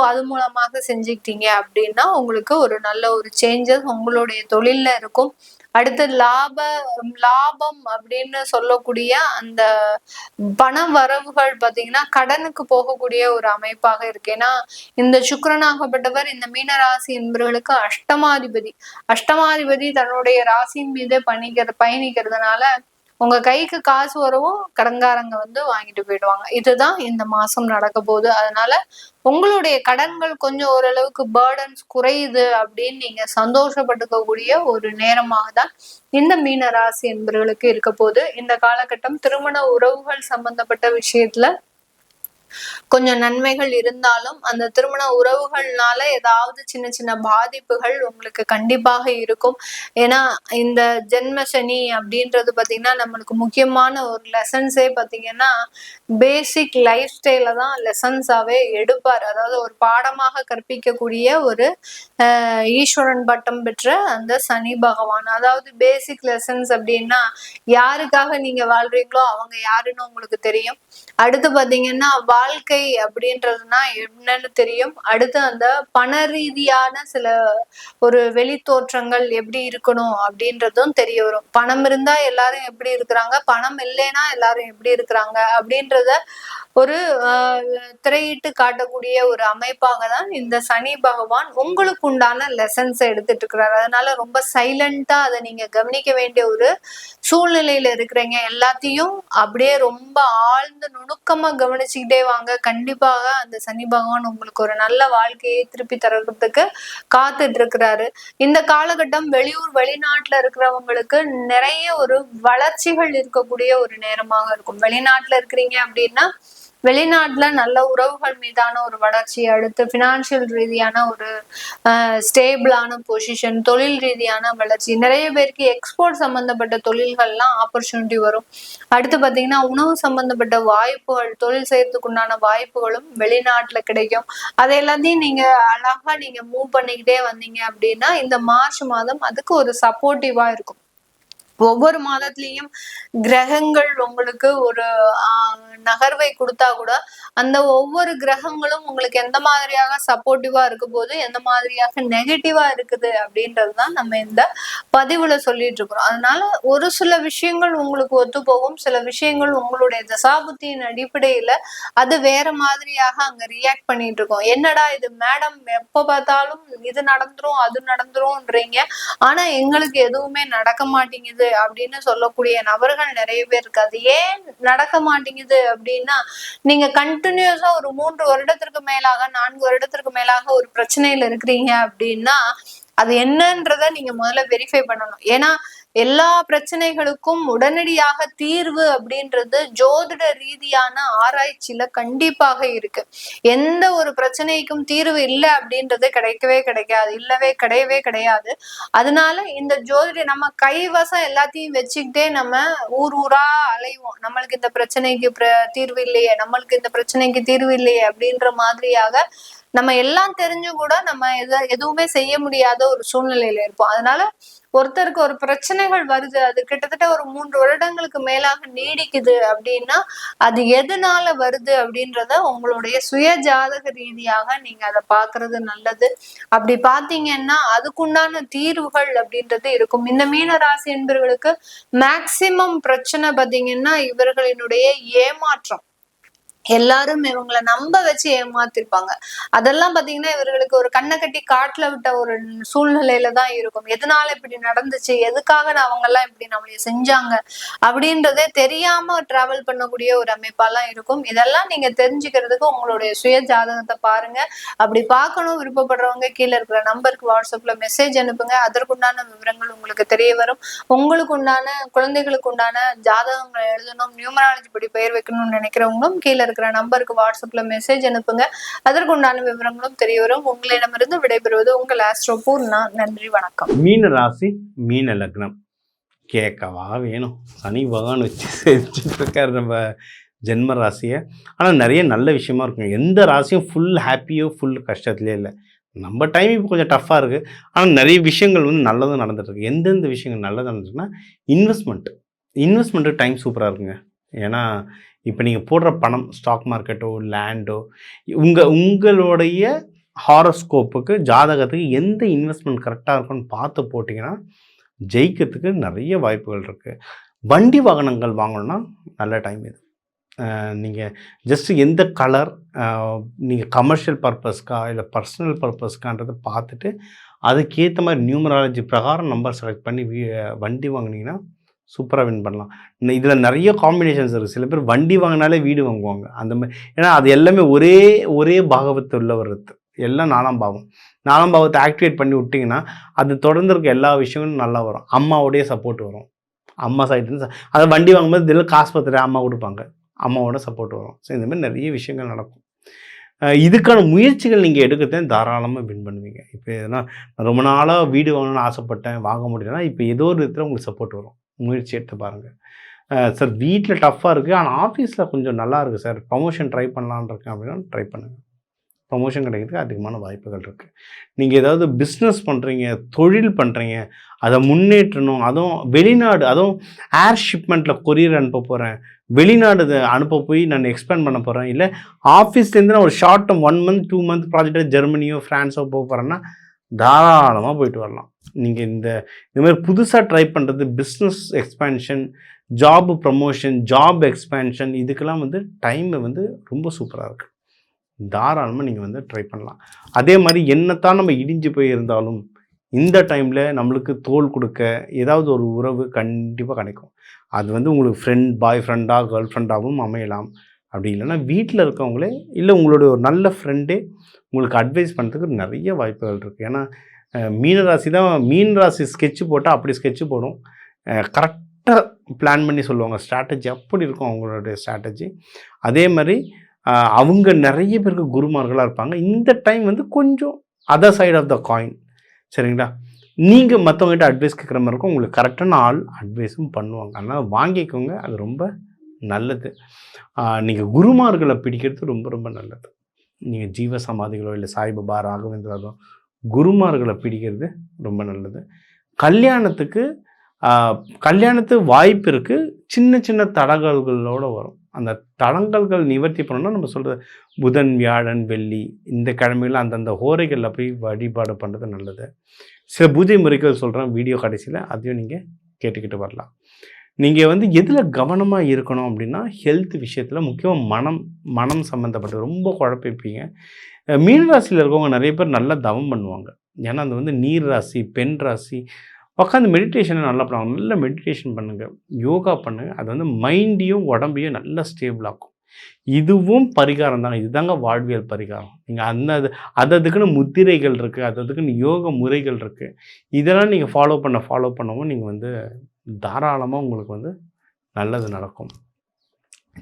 அது மூலமாக செஞ்சுக்கிட்டீங்க அப்படின்னா உங்களுக்கு ஒரு நல்ல ஒரு சேஞ்சஸ் உங்களுடைய தொழில்ல இருக்கும். அடுத்து லாபம் அப்படின்னு சொல்லக்கூடிய அந்த பண வரவுகள் பாத்தீங்கன்னா கடனுக்கு போகக்கூடிய ஒரு அமைப்பாக இருக்கு. ஏன்னா இந்த சுக்கிரனாகப்பட்டவர் இந்த மீன ராசி என்பவர்களுக்கு அஷ்டமாதிபதி தன்னுடைய ராசியின் மீது பயணிக்கிறதுனால உங்க கைக்கு காசு வரவும் கடன்காரங்க வந்து வாங்கிட்டு போயிடுவாங்க. இதுதான் இந்த மாசம் நடக்க போகுது. அதனால உங்களுடைய கடன்கள் கொஞ்சம் ஓரளவுக்கு பேர்டன்ஸ் குறையுது அப்படின்னு நீங்க சந்தோஷப்பட்டுக்கக்கூடிய ஒரு நேரமாக தான் இந்த மீன ராசி என்பவர்களுக்கு இருக்க போது. இந்த காலகட்டம் திருமண உறவுகள் சம்பந்தப்பட்ட விஷயத்துல கொஞ்சம் நன்மைகள் இருந்தாலும் அந்த திருமண உறவுகள்னால ஏதாவது சின்ன சின்ன பாதிப்புகள் உங்களுக்கு கண்டிப்பாக இருக்கும். ஏன்னா இந்த ஜென்ம சனி அப்படின்றது பாத்தீங்கன்னா நம்மளுக்கு முக்கியமான ஒரு லெசன்ஸே பாத்தீங்கன்னா பேசிக் லைஃப் ஸ்டைல தான் லெசன்ஸாவே எடுப்பார். அதாவது ஒரு பாடமாக கற்பிக்கக்கூடிய ஒரு ஈஸ்வரன் பட்டம் பெற்ற அந்த சனி பகவான். அதாவது பேசிக் லெசன்ஸ் அப்படின்னா யாருக்காக நீங்க வாழ்றீங்களோ அவங்க யாருன்னு உங்களுக்கு தெரியும். அடுத்து பாத்தீங்கன்னா வாழ்க்கை அப்படின்றதுனா என்னன்னு தெரியும். அடுத்து அந்த பண ரீதியான சில ஒரு வெளி தோற்றங்கள் எப்படி இருக்கணும் அப்படின்றதும் தெரிய வரும். பணம் இருந்தா எல்லாரும் எப்படி இருக்கிறாங்க, பணம் இல்லைன்னா எல்லாரும் எப்படி இருக்கிறாங்க அப்படின்றத ஒரு திரையிட்டு காட்டக்கூடிய ஒரு அமைப்பாக தான் இந்த சனி பகவான் உங்களுக்கு உண்டான லெசன்ஸ் எடுத்துட்டு இருக்கிறாரு. அதனால ரொம்ப சைலண்டா அதை நீங்க கவனிக்க வேண்டிய ஒரு சூழ்நிலையில இருக்கிறீங்க. எல்லாத்தையும் அப்படியே ரொம்ப ஆழ்ந்து நுணுக்கமா கவனிச்சுக்கிட்டே வாங்க. கண்டிப்பாக அந்த சனி பகவான் உங்களுக்கு ஒரு நல்ல வாழ்க்கையை திருப்பி தரதுக்கு காத்துட்டு இருக்கிறாரு. இந்த காலகட்டம் வெளியூர் வெளிநாட்டுல இருக்கிறவங்களுக்கு நிறைய ஒரு வளர்ச்சிகள் இருக்கக்கூடிய ஒரு நேரமாக இருக்கும். வெளிநாட்டுல இருக்கிறீங்க அப்படின்னா வெளிநாட்டுல நல்ல உறவுகள் மீதான ஒரு வளர்ச்சி, அடுத்து பினான்சியல் ரீதியான ஒரு ஸ்டேபிளான பொசிஷன், தொழில் ரீதியான வளர்ச்சி, நிறைய பேருக்கு எக்ஸ்போர்ட் சம்பந்தப்பட்ட தொழில்கள்லாம் ஆப்பர்ச்சுனிட்டி வரும். அடுத்து பாத்தீங்கன்னா உணவு சம்பந்தப்பட்ட வாய்ப்புகள், தொழில் செய்யறதுக்கு உண்டான வாய்ப்புகளும் வெளிநாட்டுல கிடைக்கும். அதை எல்லாத்தையும் நீங்க அழகா நீங்க மூவ் பண்ணிக்கிட்டே வந்தீங்க அப்படின்னா இந்த மார்ச் மாதம் அதுக்கு ஒரு சப்போர்ட்டிவா இருக்கும். ஒவ்வொரு மாதத்திலையும் கிரகங்கள் உங்களுக்கு ஒரு நகர்வை கொடுத்தா கூட அந்த ஒவ்வொரு கிரகங்களும் உங்களுக்கு எந்த மாதிரியாக சப்போர்ட்டிவா இருக்க போது எந்த மாதிரியாக நெகட்டிவா இருக்குது அப்படின்றதுதான் நம்ம இந்த பதிவுல சொல்லிட்டு இருக்கிறோம். அதனால ஒரு சில விஷயங்கள் உங்களுக்கு ஒத்து போகும், சில விஷயங்கள் உங்களுடைய தசாபுத்தியின் அடிப்படையில அது வேற மாதிரியாக அங்க ரியாக்ட் பண்ணிட்டு இருக்கோம். என்னடா இது மேடம் எப்ப பார்த்தாலும் இது நடந்துரும் அது நடந்துரும்ன்றீங்க, ஆனா எங்களுக்கு எதுவுமே நடக்க மாட்டேங்குது அப்படின்னு சொல்லக்கூடிய நபர்கள் நிறைய பேர் இருக்கு. அது ஏன் நடக்க மாட்டேங்குது அப்படின்னா நீங்க கண்டினியூஸா ஒரு 3 வருடத்திற்கு மேலாக 4 வருடத்திற்கு மேலாக ஒரு பிரச்சனையில இருக்கிறீங்க அப்படின்னா அது என்னன்றத நீங்க முதல்ல வெரிஃபை பண்ணணும். ஏன்னா எல்லா பிரச்சனைகளுக்கும் உடனடியாக தீர்வு அப்படின்றது ஜோதிட ரீதியான ஆராய்ச்சியில கண்டிப்பாக இருக்கு. எந்த ஒரு பிரச்சனைக்கும் தீர்வு இல்லை அப்படின்றது கிடைக்கவே கிடைக்காது, கிடையவே கிடையாது. அதனால இந்த ஜோதிட நம்ம கைவசம் எல்லாத்தையும் வச்சுக்கிட்டே நம்ம ஊர் ஊரா அலைவோம். நம்மளுக்கு இந்த பிரச்சனைக்கு தீர்வு இல்லையே, நம்மளுக்கு இந்த பிரச்சனைக்கு தீர்வு இல்லையே அப்படின்ற மாதிரியாக நம்ம எல்லாம் தெரிஞ்சும் கூட நம்ம எதுவுமே செய்ய முடியாத ஒரு சூழ்நிலையில இருப்போம். அதனால ஒருத்தருக்கு ஒரு பிரச்சனைகள் வருது, அது கிட்டத்தட்ட ஒரு 3 வருடங்களுக்கு மேலாக நீடிக்குது அப்படின்னா அது எதனால வருது அப்படின்றத உங்களுடைய சுய ஜாதக ரீதியாக நீங்க அதை பாக்குறது நல்லது. அப்படி பாத்தீங்கன்னா அதுக்குண்டான தீர்வுகள் அப்படின்றது இருக்கும். இந்த மீன ராசி என்பவர்களுக்கு மேக்சிமம் பிரச்சனை பாத்தீங்கன்னா இவர்களினுடைய ஏமாற்றம். எல்லாரும் இவங்களை நம்ப வச்சு ஏமாத்திருப்பாங்க. அதெல்லாம் பாத்தீங்கன்னா இவர்களுக்கு ஒரு கண்ணை கட்டி காட்டுல விட்ட ஒரு சூழ்நிலையில தான் இருக்கும். எதனால இப்படி நடந்துச்சு, எதுக்காக அவங்க எல்லாம் இப்படி நம்மளைய செஞ்சாங்க அப்படின்றதே தெரியாம டிராவல் பண்ணக்கூடிய ஒரு அமைப்பாலாம் இருக்கும். இதெல்லாம் நீங்க தெரிஞ்சுக்கிறதுக்கு உங்களுடைய சுய ஜாதகத்தை பாருங்க. அப்படி பார்க்கணும் விருப்பப்படுறவங்க கீழே இருக்கிற நம்பருக்கு வாட்ஸ்அப்ல மெசேஜ் அனுப்புங்க. அதற்குண்டான விவரங்கள் உங்களுக்கு தெரிய வரும். உங்களுக்கு உண்டான குழந்தைகளுக்கு உண்டான ஜாதகங்களை எழுதணும், நியூமராலஜி படி பெயர் வைக்கணும்னு நினைக்கிறவங்களும் கீழே இருக்கிற நம்பருக்கு வாட்ஸ்அப்ல மெசேஜ் அனுப்புங்க. அதற்கு உண்டான விவரங்களும் தெரிய வரும். உங்களிடமிருந்து விடைபெறுவது உங்கள் ஆஸ்ட்ரோ பூர்ணா. நன்றி, வணக்கம். மீன ராசி மீன லக்னம் கேட்கவா வேணும். சனி பகவான் வச்சு செஞ்சுட்டு இருக்காரு நம்ம ஜென்ம ராசியை. ஆனால் நிறைய நல்ல விஷயமா இருக்கும். எந்த ராசியும் ஃபுல் ஹாப்பியோ ஃபுல் கஷ்டத்துலேயே இல்லை. நம்ம டைம் இப்போ கொஞ்சம் டஃப்பாக இருக்குது. ஆனால் நிறைய விஷயங்கள் நல்லதும் நடந்துட்டுருக்கு. எந்தெந்த விஷயங்கள் நல்லது நடந்துட்டுருக்குன்னா இன்வெஸ்ட்மெண்ட்டு டைம் சூப்பராக இருக்குங்க. ஏன்னா இப்போ நீங்கள் போடுற பணம் ஸ்டாக் மார்க்கெட்டோ லேண்டோ உங்களுடைய ஹாரோஸ்கோப்புக்கு ஜாதகத்துக்கு எந்த இன்வெஸ்ட்மெண்ட் கரெக்டாக இருக்குன்னு பார்த்து போட்டிங்கன்னா ஜெயிக்கிறதுக்கு நிறைய வாய்ப்புகள் இருக்குது. வண்டி வாகனங்கள் வாங்கணுன்னா நல்ல டைம் இது. நீங்கள் ஜஸ்ட்டு எந்த கலர் நீங்கள் கமர்ஷியல் பர்பஸ்க்கா இல்லை பர்சனல் பர்பஸ்க்கான்றதை பார்த்துட்டு அதுக்கேற்ற மாதிரி நியூமராலஜி பிரகாரம் நம்பர் செலக்ட் பண்ணி வண்டி வாங்கினீங்கன்னா சூப்பராக வின் பண்ணலாம். இதில் நிறைய காம்பினேஷன்ஸ் இருக்குது. சில பேர் வண்டி வாங்கினாலே வீடு வாங்குவாங்க அந்த மாதிரி. ஏன்னா அது எல்லாமே ஒரே பாகவத்தை உள்ள வர்றது. எல்லாம் 4ஆம் பாவம். 4ஆம் பாவத்தை ஆக்டிவேட் பண்ணி விட்டிங்கன்னா அது தொடர்ந்து இருக்க எல்லா விஷயங்களும் நல்லா வரும். அம்மாவோடைய சப்போர்ட் வரும். அம்மா சைட்லேருந்து அதை வண்டி வாங்கும்போது இதில் காசு பத்திர அம்மா கொடுப்பாங்க. அம்மாவோட சப்போர்ட் வரும். ஸோ இந்த மாதிரி நிறைய விஷயங்கள் நடக்கும். இதுக்கான முயற்சிகள் நீங்கள் எடுக்கத்தான் தாராளமாக வின் பண்ணுவீங்க. இப்போ எதனா ரொம்ப நாளாக வீடு வாங்கணும்னு ஆசைப்பட்டேன், வாங்க முடியலன்னா இப்போ ஏதோ ஒரு விதத்தில் உங்களுக்கு சப்போர்ட் வரும். முயற்சி எடுத்து பாருங்கள். சார் வீட்டில் டஃப்பாக இருக்குது, ஆனால் ஆஃபீஸில் கொஞ்சம் நல்லா இருக்குது சார், ப்ரமோஷன் ட்ரை பண்ணலான்னு இருக்கேன் அப்படின்னா ட்ரை பண்ணுங்கள். ப்ரமோஷன் கிடைக்கிறதுக்கு அதிகமான வாய்ப்புகள் இருக்குது. நீங்கள் ஏதாவது பிஸ்னஸ் பண்ணுறீங்க, தொழில் பண்ணுறீங்க, அதை முன்னேற்றணும், அதுவும் வெளிநாடு, அதுவும் ஏர் ஷிப்மெண்ட்டில் கொரியர் அனுப்ப போகிறேன், வெளிநாடு அனுப்ப போய் நான் எக்ஸ்பேண்ட் பண்ண போகிறேன், இல்லை ஆஃபீஸ்லேருந்து நான் ஒரு ஷார்ட் டேர்ம் 1 மந்த் 2 மந்த் ப்ராஜெக்டாக ஜெர்மனியோ ஃப்ரான்ஸோ போக போகிறேன்னா தாராளமாக போயிட்டு வரலாம். நீங்கள் இந்த மாதிரி புதுசாக ட்ரை பண்ணுறது, business expansion, job promotion, job expansion, இதுக்கெல்லாம் டைம் ரொம்ப சூப்பராக இருக்குது. தாராளமாக நீங்கள் ட்ரை பண்ணலாம். அதே மாதிரி என்னத்தான் நம்ம இடிஞ்சு போயிருந்தாலும் இந்த டைமில் நம்மளுக்கு தோள் கொடுக்க ஏதாவது ஒரு உறவு கண்டிப்பாக கிடைக்கும். அது உங்களுக்கு ஃப்ரெண்ட், பாய் ஃப்ரெண்டாக, கேர்ள் ஃப்ரெண்டாகவும் அமையலாம். அப்படி இல்லைன்னா வீட்டில் இருக்கவங்களே, இல்லை உங்களுடைய ஒரு நல்ல ஃப்ரெண்டே உங்களுக்கு அட்வைஸ் பண்ணுறதுக்கு நிறைய வாய்ப்புகள் இருக்குது. ஏன்னா மீனராசி தான், மீனராசி ஸ்கெட்சு போட்டால் அப்படி ஸ்கெட்சு போடும். கரெக்டாக பிளான் பண்ணி சொல்லுவாங்க. ஸ்ட்ராட்டஜி அப்படி இருக்கும் அவங்களுடைய ஸ்ட்ராட்டஜி. அதே மாதிரி அவங்க நிறைய பேருக்கு குருமார்களாக இருப்பாங்க. இந்த டைம் கொஞ்சம் other side of the coin. சரிங்களா? நீங்கள் மற்றவங்ககிட்ட அட்வைஸ் கேட்குற மாதிரி இருக்கும். உங்களுக்கு கரெக்டான ஆள் அட்வைஸும் பண்ணுவாங்க. அதனால் வாங்கிக்கோங்க, அது ரொம்ப நல்லது. நீங்கள் குருமார்களை பிடிக்கிறது ரொம்ப ரொம்ப நல்லது. நீங்கள் ஜீவ சமாதிகளோ இல்லை சாய்பாபா, ராகவேந்திரோ குருமார்களை பிடிக்கிறது ரொம்ப நல்லது. கல்யாணத்துக்கு வாய்ப்பு இருக்குது, சின்ன சின்ன தடங்கல்களோடு வரும். அந்த தடங்கல்கள் நிவர்த்தி பண்ணணும்னா நம்ம சொல்கிறது புதன், வியாழன், வெள்ளி இந்த கிழமையில் அந்தந்த ஹோரைகளில் போய் வழிபாடு பண்ணுறது நல்லது. சில பூஜை முறைகள் சொல்கிறேன் வீடியோ கடைசியில், அதையும் நீங்கள் கேட்டுக்கிட்டு வரலாம். நீங்கள் எதில் கவனமாக இருக்கணும் அப்படின்னா ஹெல்த் விஷயத்தில், முக்கியமாக மனம் சம்மந்தப்பட்டு ரொம்ப குழப்பிப்பீங்க. மீனராசியில் இருக்கவங்க நிறைய பேர் நல்லா தவம் பண்ணுவாங்க. ஏன்னா அது நீர் ராசி, பெண் ராசி. உட்காந்து மெடிடேஷனை நல்லா பண்ணுவாங்க. நல்லா மெடிடேஷன் பண்ணுங்கள், யோகா பண்ணுங்கள். அது மைண்டையும் உடம்பையும் நல்லா ஸ்டேபிள் ஆக்கும். இதுவும் பரிகாரம் தாங்க. இதுதாங்க வாழ்வியல் பரிகாரம். நீங்கள் அதுக்குன்னு முத்திரைகள் இருக்குது, அதுக்குன்னு யோக முறைகள் இருக்குது. இதெல்லாம் நீங்கள் ஃபாலோ பண்ணவும் நீங்கள் தாராளமாக உங்களுக்கு நல்லது நடக்கும்.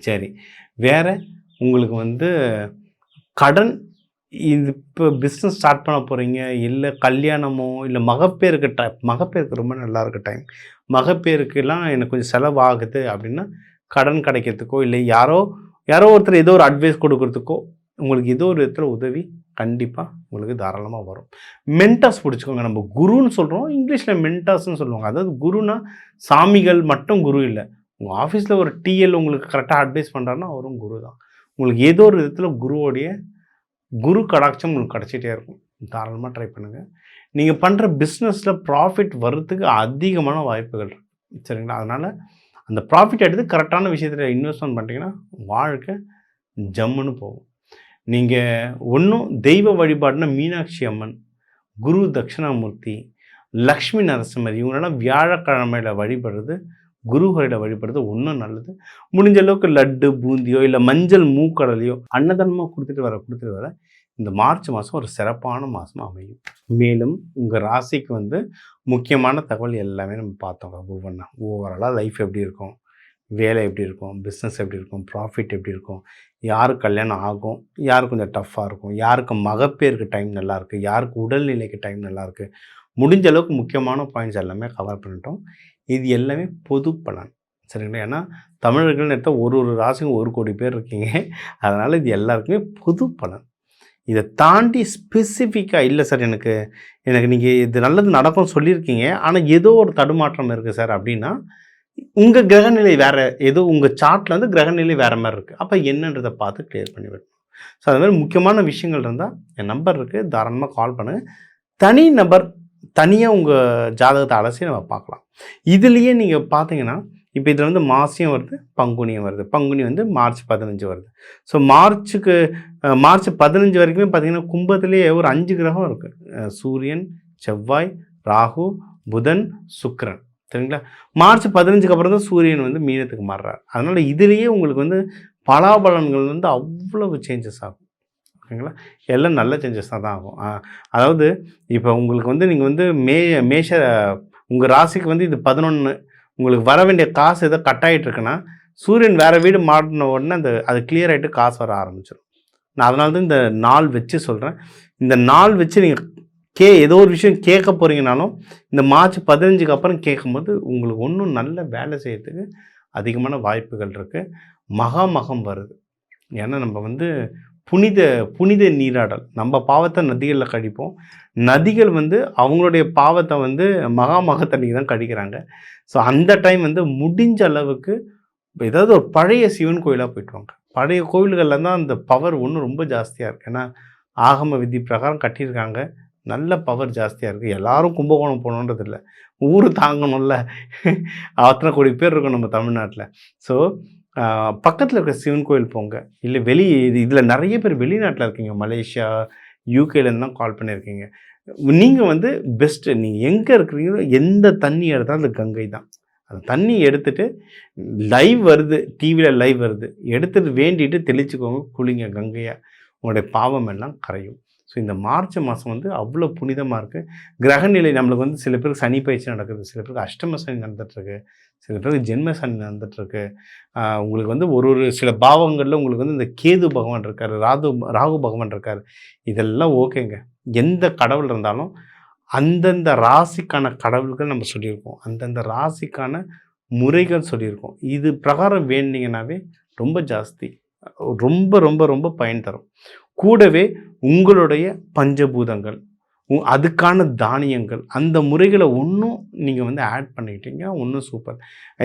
சரி, வேறு உங்களுக்கு கடன், இது இப்போ பிஸ்னஸ் ஸ்டார்ட் பண்ண போகிறீங்க, இல்லை கல்யாணமோ, இல்லை மகப்பேருக்கு ரொம்ப நல்லா இருக்க டைம். மகப்பேருக்கெல்லாம் எனக்கு கொஞ்சம் செலவாகுது அப்படின்னா கடன் கிடைக்கிறதுக்கோ, இல்லை யாரோ ஒருத்தர் ஏதோ ஒரு அட்வைஸ் கொடுக்கறதுக்கோ, உங்களுக்கு ஏதோ ஒரு விதத்தில் உதவி கண்டிப்பாக உங்களுக்கு தாராளமாக வரும். மென்டாஸ் பிடிச்சிக்கோங்க. நம்ம குருன்னு சொல்கிறோம், இங்கிலீஷில் மென்டாஸ்ன்னு சொல்லுவாங்க. அதாவது குருனா சாமிகள் மட்டும் குரு இல்லை. உங்கள் ஆஃபீஸில் ஒரு டிஎல் உங்களுக்கு கரெக்டாக அட்வைஸ் பண்ணுறாருன்னா அவரும் குரு தான். உங்களுக்கு ஏதோ ஒரு விதத்தில் குரு கடாட்சம் உங்களுக்கு கிடச்சிட்டே இருக்கும். தாராளமாக ட்ரை பண்ணுங்கள். நீங்கள் பண்ணுற பிஸ்னஸில் ப்ராஃபிட் வர்றதுக்கு அதிகமான வாய்ப்புகள் இருக்குது. சரிங்களா? அதனால் அந்த ப்ராஃபிட் எடுத்து கரெக்டான விஷயத்தில் இன்வெஸ்ட்மெண்ட் பண்ணிட்டீங்கன்னா வாழ்க்கை ஜம்முன்னு போகும். நீங்கள் ஒன்றும் தெய்வ வழிபாடுனா மீனாட்சி அம்மன், குரு தட்சிணாமூர்த்தி, லக்ஷ்மி நரசிம்மர், இவங்களெல்லாம் வியாழக்கிழமையில் வழிபடுறது, குருஹரியில் வழிபடுறது ஒன்றும் நல்லது. முடிஞ்ச அளவுக்கு லட்டு, பூந்தியோ, இல்லை மஞ்சள் மூக்கடலையோ அன்னதானமாக கொடுத்துட்டு வர இந்த மார்ச் மாதம் ஒரு சிறப்பான மாதமாக அமையும். மேலும் உங்கள் ராசிக்கு முக்கியமான தகவல் எல்லாமே நம்ம பார்த்தோம். ஓவராலாக லைஃப் எப்படி இருக்கும், வேலை எப்படி இருக்கும், பிஸ்னஸ் எப்படி இருக்கும், ப்ராஃபிட் எப்படி இருக்கும், யாருக்கு கல்யாணம் ஆகும், யாருக்கு கொஞ்சம் டஃப்பாக இருக்கும், யாருக்கு மகப்பேருக்கு டைம் நல்லாயிருக்கு, யாருக்கு உடல்நிலைக்கு டைம் நல்லாயிருக்கு, முடிஞ்ச அளவுக்கு முக்கியமான பாயிண்ட்ஸ் எல்லாமே கவர் பண்ணிட்டோம். இது எல்லாமே பொது பலன். சரிங்களா? ஏன்னா தமிழர்கள்னு எடுத்தால் ஒரு ராசிக்கும் 1 கோடி பேர் இருக்கீங்க. அதனால் இது எல்லாருக்குமே பொது பலன். இதை தாண்டி ஸ்பெசிஃபிக்காக இல்லை சார், எனக்கு நீங்கள் இது நல்லது நடக்கும்னு சொல்லியிருக்கீங்க, ஆனால் ஏதோ ஒரு தடுமாற்றம் இருக்குது சார் அப்படின்னா உங்கள் கிரகநிலை வேறு, ஏதோ உங்கள் சார்ட்டில் கிரகநிலை வேறு மாதிரி இருக்குது. அப்போ என்னன்றதை பார்த்து கிளியர் பண்ணி விடணும். ஸோ அது மாதிரி முக்கியமான விஷயங்கள் இருந்தால் என் நம்பர் இருக்குது, தாராளமாக கால் பண்ணுங்கள். தனி நபர் தனியாக உங்கள் ஜாதகத்தை அலசி நம்ம பார்க்கலாம். இதுலேயே நீங்கள் பார்த்தீங்கன்னா இப்போ இதில் மாசியம் வருது, பங்குனியும் வருது. பங்குனி மார்ச் 15 வருது. ஸோ மார்ச் 15 வரைக்குமே பார்த்தீங்கன்னா கும்பத்திலேயே ஒரு 5 கிரகம் இருக்குது. சூரியன், செவ்வாய், ராகு, புதன், சுக்கிரன். சரிங்களா? மார்ச் 15க்கு அப்புறம் தான் சூரியன் மீனத்துக்கு மாறுறார். அதனால் இதுலேயே உங்களுக்கு பலாபலன்கள் அவ்வளவு சேஞ்சஸ் ஆகும். ஓகேங்களா? எல்லாம் நல்ல சேஞ்சஸாக தான் ஆகும். அதாவது இப்போ உங்களுக்கு நீங்கள் மேஷ உங்கள் ராசிக்கு இது 11, உங்களுக்கு வர வேண்டிய காசு ஏதோ கட் ஆகிட்டு இருக்குன்னா சூரியன் வேறு வீடு மாறின உடனே அது கிளியர் ஆகிட்டு காசு வர ஆரம்பிச்சிடும். நான் அதனால தான் இந்த நாள் வச்சு சொல்கிறேன். இந்த நாள் வச்சு நீங்கள் ஏதோ ஒரு விஷயம் கேட்க போகிறீங்கனாலும் இந்த மார்ச் 15க்கு அப்புறம் கேட்கும்போது உங்களுக்கு ஒன்றும் நல்ல வேலை செய்யறதுக்கு அதிகமான வாய்ப்புகள் இருக்குது. மகம் வருது. ஏன்னா நம்ம வந்து புனித நீராடல், நம்ம பாவத்தை நதிகளில் கழிப்போம். நதிகள் வந்து அவங்களுடைய பாவத்தை வந்து மக தண்ணிக்கு தான் கழிக்கிறாங்க. ஸோ அந்த டைம் வந்து முடிஞ்ச அளவுக்கு ஏதாவது ஒரு பழைய சிவன் கோயிலாக போயிட்டு வாங்க. பழைய கோவில்களில் தான் அந்த பவர் ஒன்றும் ரொம்ப ஜாஸ்தியாக இருக்குது. ஏன்னா ஆகம விதி பிரகாரம் கட்டியிருக்காங்க, நல்ல பவர் ஜாஸ்தியாக இருக்குது. எல்லாரும் கும்பகோணம் போகணுன்றது இல்லை, ஊர் தாங்கணும்ல. அத்தனை கோடி பேர் இருக்கும் நம்ம தமிழ்நாட்டில். ஸோ பக்கத்தில் இருக்கிற சிவன் கோயில் போங்க. இல்லை இதில் நிறைய பேர் வெளிநாட்டில் இருக்கீங்க, மலேசியா யூகேலேருந்து தான் கால் பண்ணியிருக்கீங்க. நீங்கள் வந்து பெஸ்ட்டு, நீங்கள் எங்கே இருக்கிறீங்களோ எந்த தண்ணி எடுத்தாலும் அது கங்கை தான். அந்த தண்ணி எடுத்துகிட்டு லைவ் வருது, டிவியில் லைவ் வருது, எடுத்துகிட்டு வேண்டிட்டு தெளிச்சுக்கோங்க, குளிங்க கங்கையாக. உங்களுடைய பாவம் எல்லாம் கரையும். ஸோ இந்த மார்ச் மாதம் வந்து அவ்வளோ புனிதமாக இருக்குது. கிரகநிலை நம்மளுக்கு வந்து சில பேருக்கு சனி பயிற்சி நடக்குது, சில பேருக்கு அஷ்டம சனி நடந்துகிட்ருக்கு, சில பேருக்கு ஜென்ம சனி நடந்துகிட்ருக்கு. உங்களுக்கு வந்து ஒரு சில பாவங்களில் உங்களுக்கு வந்து இந்த கேது பகவான் இருக்கார், ராகு பகவான் இருக்கார். இதெல்லாம் ஓகேங்க. எந்த கடவுள் இருந்தாலும் அந்தந்த ராசிக்கான கடவுள்கள் நம்ம சொல்லியிருக்கோம், அந்தந்த ராசிக்கான முறைகள் சொல்லியிருக்கோம். இது பிரகாரம் வேண்டிங்கன்னாவே ரொம்ப ஜாஸ்தி, ரொம்ப ரொம்ப ரொம்ப பயன் தரும். கூடவே உங்களுடைய பஞ்சபூதங்கள், அதுக்கான தானியங்கள், அந்த முறைகளை ஒன்றும் நீங்கள் வந்து ஆட் பண்ணிக்கிட்டீங்க, ஒன்றும் சூப்பர்.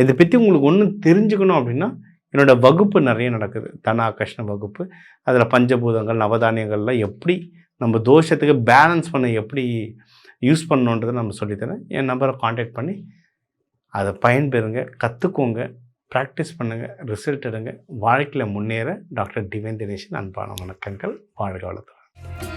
இதை பற்றி உங்களுக்கு ஒன்றும் தெரிஞ்சுக்கணும் அப்படின்னா என்னோடய வகுப்பு நிறைய நடக்குது, தனாகர்ஷ்ண வகுப்பு. அதில் பஞ்சபூதங்கள் நவதானியங்கள்லாம் எப்படி நம்ம தோஷத்துக்கு பேலன்ஸ் பண்ண எப்படி யூஸ் பண்ணணுன்றதை நம்ம சொல்லித்தரேன். என் நம்பரை காண்டாக்ட் பண்ணி அதை பயன்பெறுங்க, கற்றுக்கோங்க, ப்ராக்டிஸ் பண்ணுங்கள், ரிசல்ட் எடுங்க. வாழ்க்கையில் முன்னேற டாக்டர் டிவைன் தினேஷன் அன்பான வணக்கங்கள். வாழ்க வளத்துடன்.